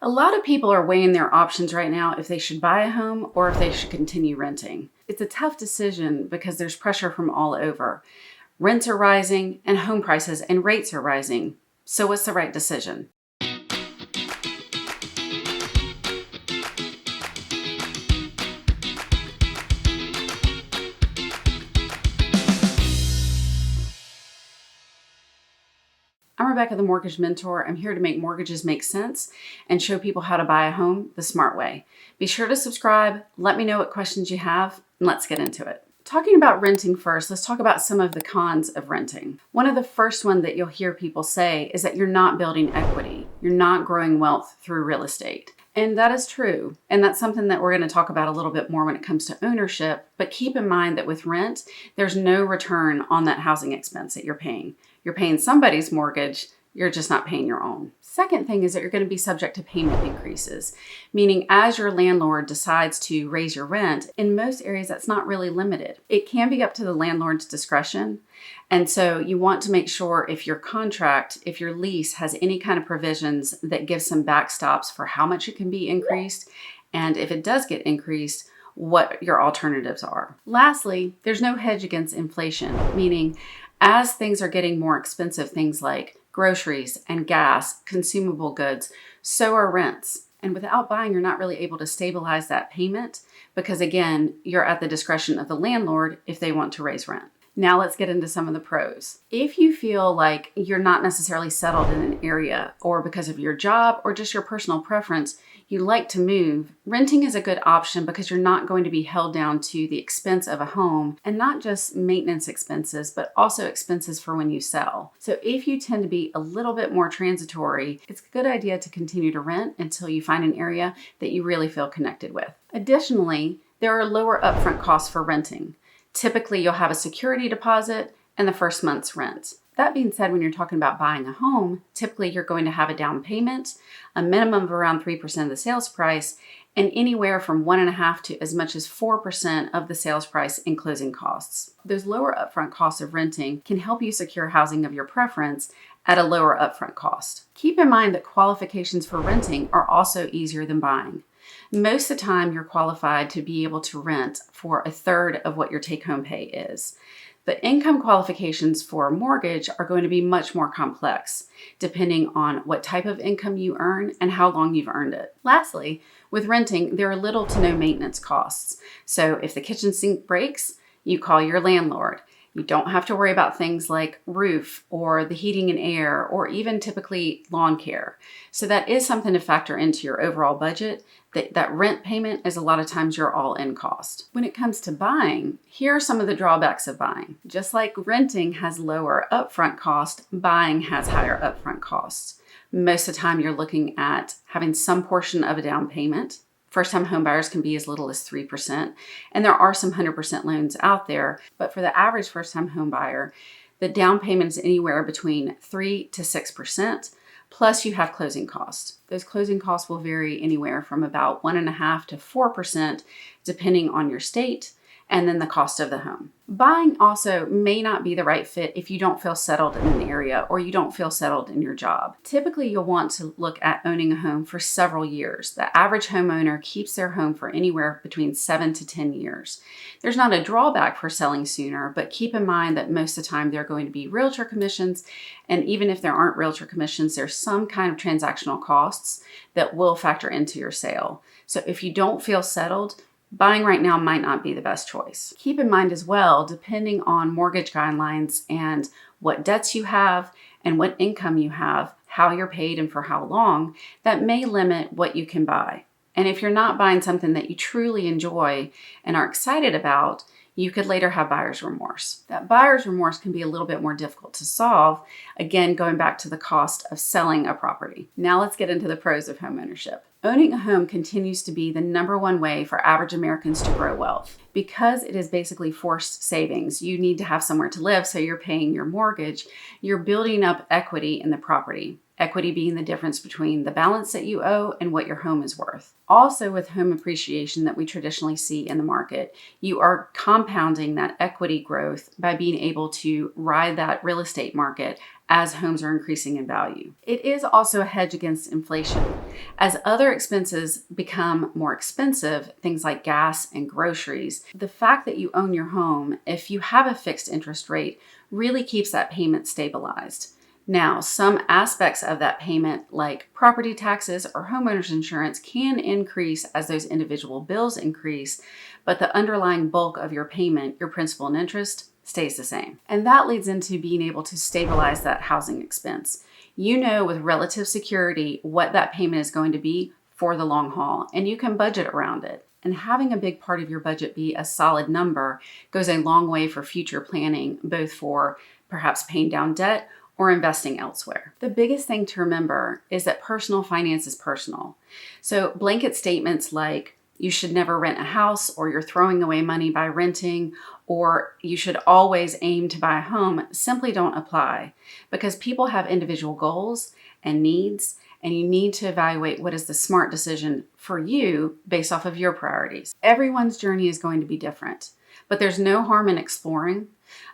A lot of people are weighing their options right now if they should buy a home or if they should continue renting. It's a tough decision because there's pressure from all over. Rents are rising and home prices and rates are rising. So what's the right decision? I'm Rebecca, the Mortgage Mentor. I'm here to make mortgages make sense and show people how to buy a home the smart way. Be sure to subscribe, let me know what questions you have, and let's get into it. Talking about renting first, let's talk about some of the cons of renting. One of the first ones that you'll hear people say is that you're not building equity. You're not growing wealth through real estate. And that is true. And that's something that we're going to talk about a little bit more when it comes to ownership. But keep in mind that with rent, there's no return on that housing expense that you're paying. You're paying somebody's mortgage, you're just not paying your own. Second thing is that you're going to be subject to payment increases, meaning as your landlord decides to raise your rent, in most areas that's not really limited. It can be up to the landlord's discretion. And so you want to make sure if your contract, if your lease has any kind of provisions that give some backstops for how much it can be increased, and if it does get increased, what your alternatives are. Lastly, there's no hedge against inflation, meaning as things are getting more expensive, things like groceries and gas, consumable goods, so are rents. And without buying, you're not really able to stabilize that payment because, again, you're at the discretion of the landlord if they want to raise rent. Now let's get into some of the pros. If you feel like you're not necessarily settled in an area or because of your job or just your personal preference, you like to move, renting is a good option because you're not going to be held down to the expense of a home and not just maintenance expenses, but also expenses for when you sell. So if you tend to be a little bit more transitory, it's a good idea to continue to rent until you find an area that you really feel connected with. Additionally, there are lower upfront costs for renting. Typically, you'll have a security deposit and the first month's rent. That being said, when you're talking about buying a home, typically you're going to have a down payment, a minimum of around 3% of the sales price, and anywhere from 1.5% to as much as 4% of the sales price in closing costs. Those lower upfront costs of renting can help you secure housing of your preference at a lower upfront cost. Keep in mind that qualifications for renting are also easier than buying. Most of the time, you're qualified to be able to rent for a third of what your take-home pay is. The income qualifications for a mortgage are going to be much more complex, depending on what type of income you earn and how long you've earned it. Lastly, with renting, there are little to no maintenance costs. So if the kitchen sink breaks, you call your landlord. You don't have to worry about things like roof or the heating and air or even typically lawn care. So that is something to factor into your overall budget. That rent payment is a lot of times your all-in cost. When it comes to buying, here are some of the drawbacks of buying. Just like renting has lower upfront cost, buying has higher upfront costs. Most of the time you're looking at having some portion of a down payment. First-time home buyers can be as little as 3%, and there are some 100% loans out there, but for the average first-time home buyer, the down payment is anywhere between 3 to 6%, plus you have closing costs. Those closing costs will vary anywhere from about 1.5% to 4%, depending on your state, and then the cost of the home. Buying also may not be the right fit if you don't feel settled in an area or you don't feel settled in your job. Typically, you'll want to look at owning a home for several years. The average homeowner keeps their home for anywhere between 7 to 10 years. There's not a drawback for selling sooner, but keep in mind that most of the time there are going to be realtor commissions, and even if there aren't realtor commissions, there's some kind of transactional costs that will factor into your sale. So if you don't feel settled, buying right now might not be the best choice. Keep in mind as well, depending on mortgage guidelines and what debts you have and what income you have, how you're paid and for how long, that may limit what you can buy. And if you're not buying something that you truly enjoy and are excited about, you could later have buyer's remorse. That buyer's remorse can be a little bit more difficult to solve, again, going back to the cost of selling a property. Now let's get into the pros of homeownership. Owning a home continues to be the #1 way for average Americans to grow wealth. Because it is basically forced savings, you need to have somewhere to live, so you're paying your mortgage, you're building up equity in the property. Equity being the difference between the balance that you owe and what your home is worth. Also, with home appreciation that we traditionally see in the market, you are compounding that equity growth by being able to ride that real estate market as homes are increasing in value. It is also a hedge against inflation. As other expenses become more expensive, things like gas and groceries, the fact that you own your home, if you have a fixed interest rate, really keeps that payment stabilized. Now, some aspects of that payment, like property taxes or homeowners insurance, can increase as those individual bills increase, but the underlying bulk of your payment, your principal and interest, stays the same. And that leads into being able to stabilize that housing expense. You know with relative security what that payment is going to be for the long haul, and you can budget around it. And having a big part of your budget be a solid number goes a long way for future planning, both for perhaps paying down debt or investing elsewhere. The biggest thing to remember is that personal finance is personal. So blanket statements like you should never rent a house, or you're throwing away money by renting, or you should always aim to buy a home simply don't apply, because people have individual goals and needs, and you need to evaluate what is the smart decision for you based off of your priorities. Everyone's journey is going to be different, but there's no harm in exploring.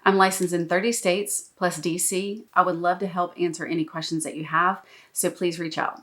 I'm licensed in 30 states plus DC. I would love to help answer any questions that you have, so please reach out.